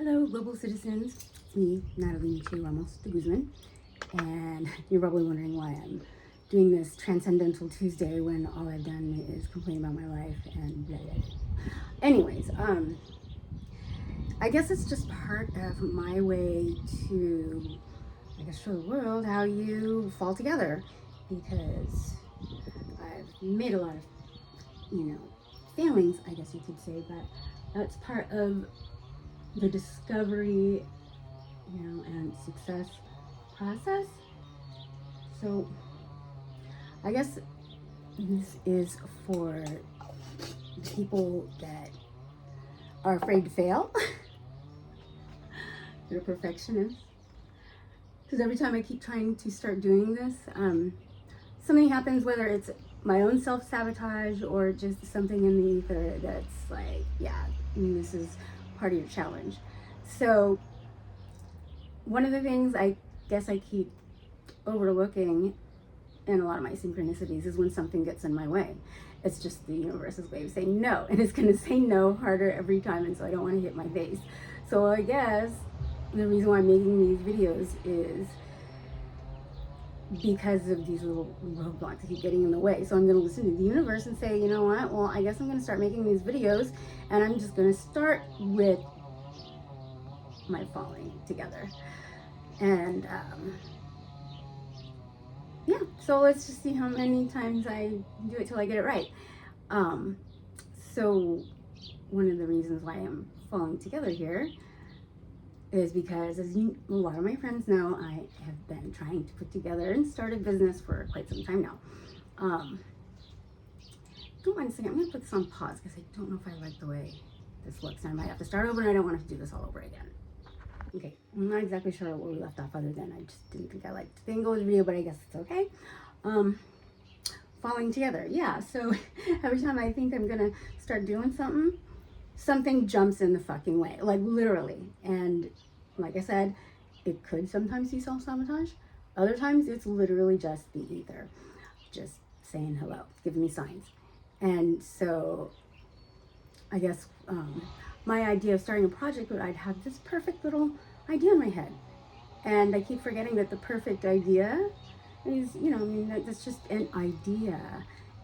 Hello, global citizens. It's me, Natalie Miche Ramos de Guzman, and you're probably wondering why I'm doing this Transcendental Tuesday when all I've done is complain about my life and blah, blah, blah. Anyways, I guess it's just part of my way to, show the world how you fall together, because I've made a lot of, failings, I guess you could say, but that's part of the discovery, and success process. So I guess this is for people that are afraid to fail. They're perfectionists. Because every time I keep trying to start doing this, something happens, whether it's my own self-sabotage or just something in the ether that's like, yeah, this is part of your challenge. So one of the things I guess I keep overlooking in a lot of my synchronicities is when something gets in my way. It's just the universe's way of saying no, and it's going to say no harder every time, and so I don't want to hit my face. So I guess the reason why I'm making these videos is because of these little roadblocks that keep getting in the way. So I'm going to listen to the universe and say, you know what, well, I guess I'm going to start making these videos, and I'm just going to start with my falling together. And yeah, so let's just see how many times I do it till I get it right. So one of the reasons why I'm falling together here is because, as a lot of my friends know, I have been trying to put together and start a business for quite some time now. Don't mind a second, I'm going to put this on pause because I don't know if I like the way this looks, and I might have to start over, and I don't want to do this all over again. Okay, I'm not exactly sure where we left off, other than I just didn't think I liked the angle of the video, but I guess it's okay. Falling together, yeah, so every time I think I'm going to start doing something jumps in the fucking way, like literally. And like I said, it could sometimes be self-sabotage. Other times it's literally just the ether, just saying hello, giving me signs. And so I guess my idea of starting a project would, I'd have this perfect little idea in my head. And I keep forgetting that the perfect idea is, that's just an idea.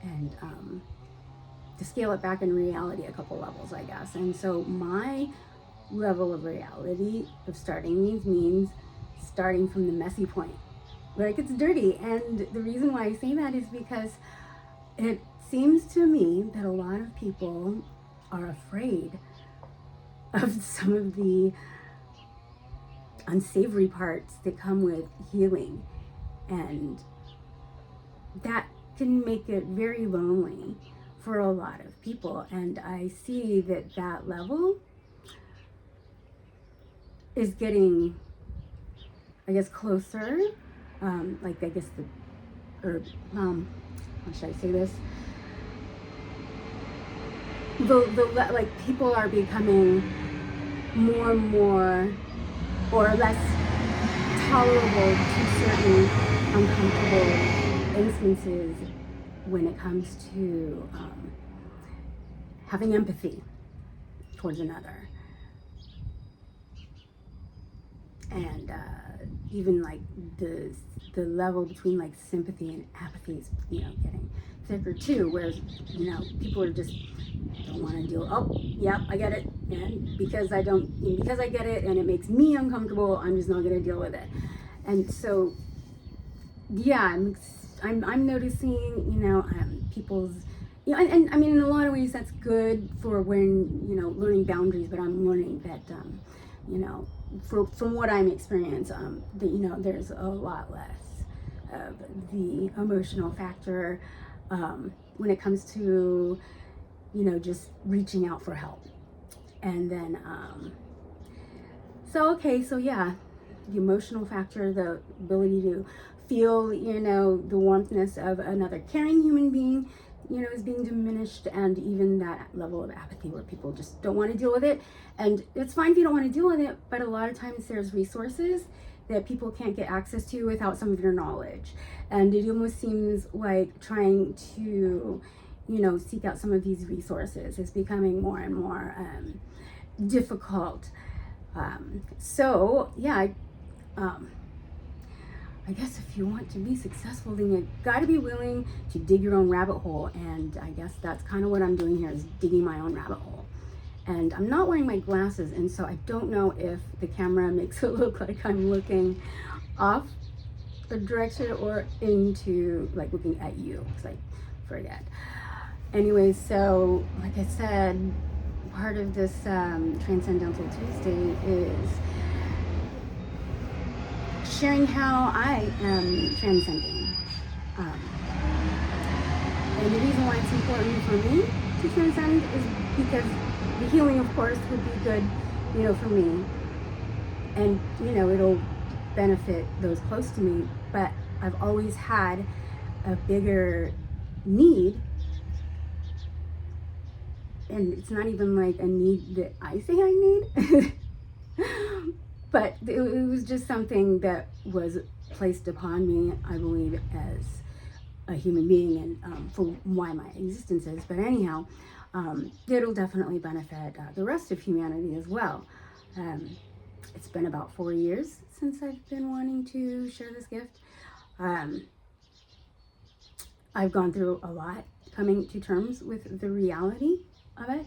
And to scale it back in reality a couple levels, I guess. And so my level of reality of starting these means starting from the messy point, where it gets dirty. And the reason why I say that is because it seems to me that a lot of people are afraid of some of the unsavory parts that come with healing. And that can make it very lonely for a lot of people. And I see that level is getting, I guess, closer. How should I say this? Like people are becoming more and more or less tolerable to certain uncomfortable instances when it comes to having empathy towards another. And even like the level between like sympathy and apathy is, getting thicker too, whereas, people are just don't want to deal. Oh, yep, I get it. And because I get it and it makes me uncomfortable, I'm just not going to deal with it. And so, yeah, I'm noticing, people's, and I mean, in a lot of ways that's good for when, learning boundaries, but I'm learning that, from what I'm experiencing, there's a lot less of the emotional factor when it comes to, just reaching out for help. And then, so yeah, the emotional factor, the ability to feel, the warmthness of another caring human being, is being diminished, and even that level of apathy where people just don't want to deal with it. And it's fine if you don't want to deal with it, but a lot of times there's resources that people can't get access to without some of your knowledge. And it almost seems like trying to, seek out some of these resources is becoming more and more difficult So yeah, I guess if you want to be successful, then you got to be willing to dig your own rabbit hole. And I guess that's kind of what I'm doing here, is digging my own rabbit hole. And I'm not wearing my glasses, and so I don't know if the camera makes it look like I'm looking off the direction or into, like, looking at you, because I forget. Anyways, so like I said, part of this Transcendental Tuesday is sharing how I am transcending. And the reason why it's important for me to transcend is because the healing, of course, would be good, for me. And, it'll benefit those close to me. But I've always had a bigger need. And it's not even like a need that I say I need. But it was just something that was placed upon me, I believe, as a human being, and for why my existence is. But anyhow, it'll definitely benefit the rest of humanity as well. It's been about 4 years since I've been wanting to share this gift. I've gone through a lot coming to terms with the reality of it.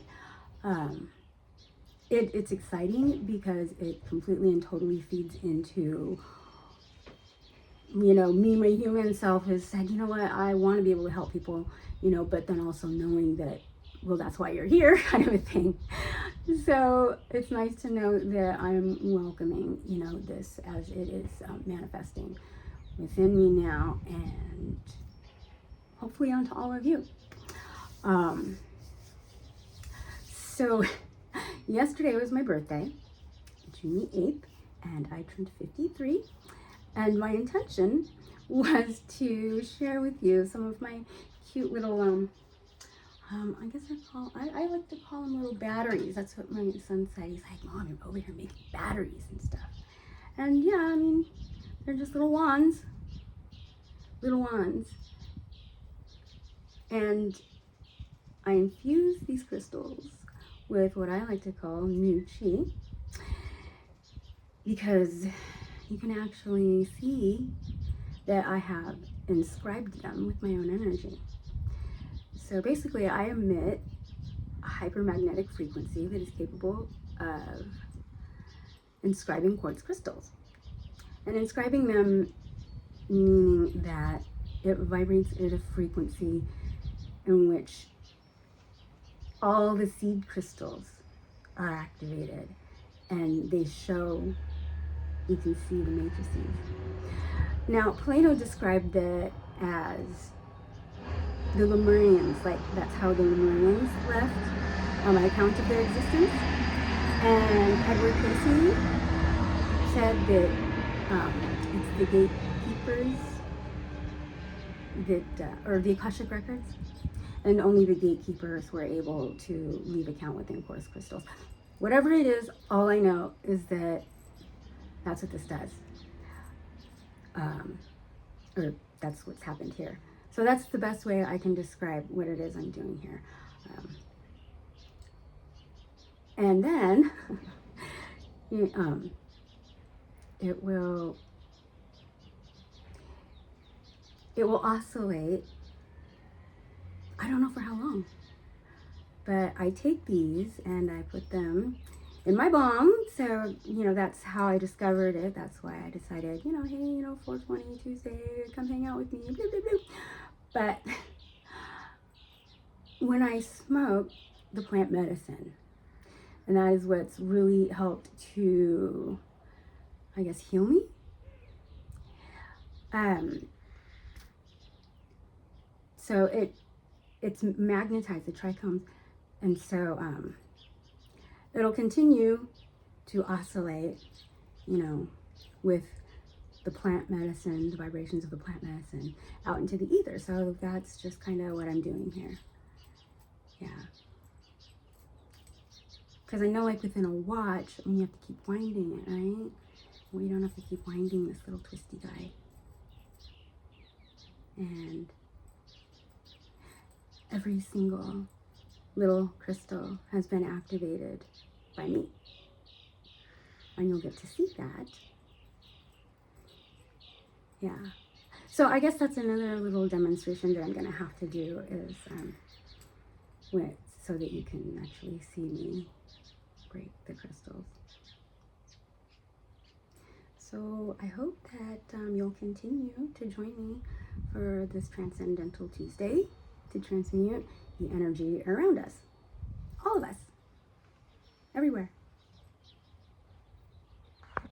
It's exciting because it completely and totally feeds into, me, my human self has said, you know what, I want to be able to help people, but then also knowing that, well, that's why you're here, kind of a thing. So it's nice to know that I'm welcoming, this as it is manifesting within me now, and hopefully onto all of you. So yesterday was my birthday, June 8th, and I turned 53. And my intention was to share with you some of my cute little, I guess I like to call them little batteries. That's what my son said. He's like, Mom, you're over here making batteries and stuff. And yeah, I mean, they're just little wands. And I infuse these crystals with what I like to call new chi, because you can actually see that I have inscribed them with my own energy. So basically, I emit a hypermagnetic frequency that is capable of inscribing quartz crystals. And inscribing them meaning that it vibrates at a frequency in which all the seed crystals are activated, and they show, you can see the matrices. Now, Plato described it as the Lemurians, like that's how the Lemurians left on account of their existence. And Edward Casey said that it's the gatekeepers that, or the Akashic Records, and only the gatekeepers were able to leave account within quartz crystals. Whatever it is, all I know is that that's what this does. Or that's what's happened here. So that's the best way I can describe what it is I'm doing here. And then it will oscillate. I don't know for how long, but I take these and I put them in my balm. So, that's how I discovered it. That's why I decided, hey, 420 Tuesday, come hang out with me, blah, blah, blah. But when I smoke the plant medicine, and that is what's really helped to, I guess, heal me. So it's magnetized, the trichomes, and so it'll continue to oscillate, with the plant medicine, the vibrations of the plant medicine out into the ether. So that's just kind of what I'm doing here. Yeah. Because I know, like, within a watch, you have to keep winding it, right? Well, you don't have to keep winding this little twisty guy. And every single little crystal has been activated by me. and you'll get to see that. Yeah. So I guess that's another little demonstration that I'm going to have to do is so that you can actually see me break the crystals. So I hope that you'll continue to join me for this Transcendental Tuesday to transmute the energy around us. All of us. Everywhere.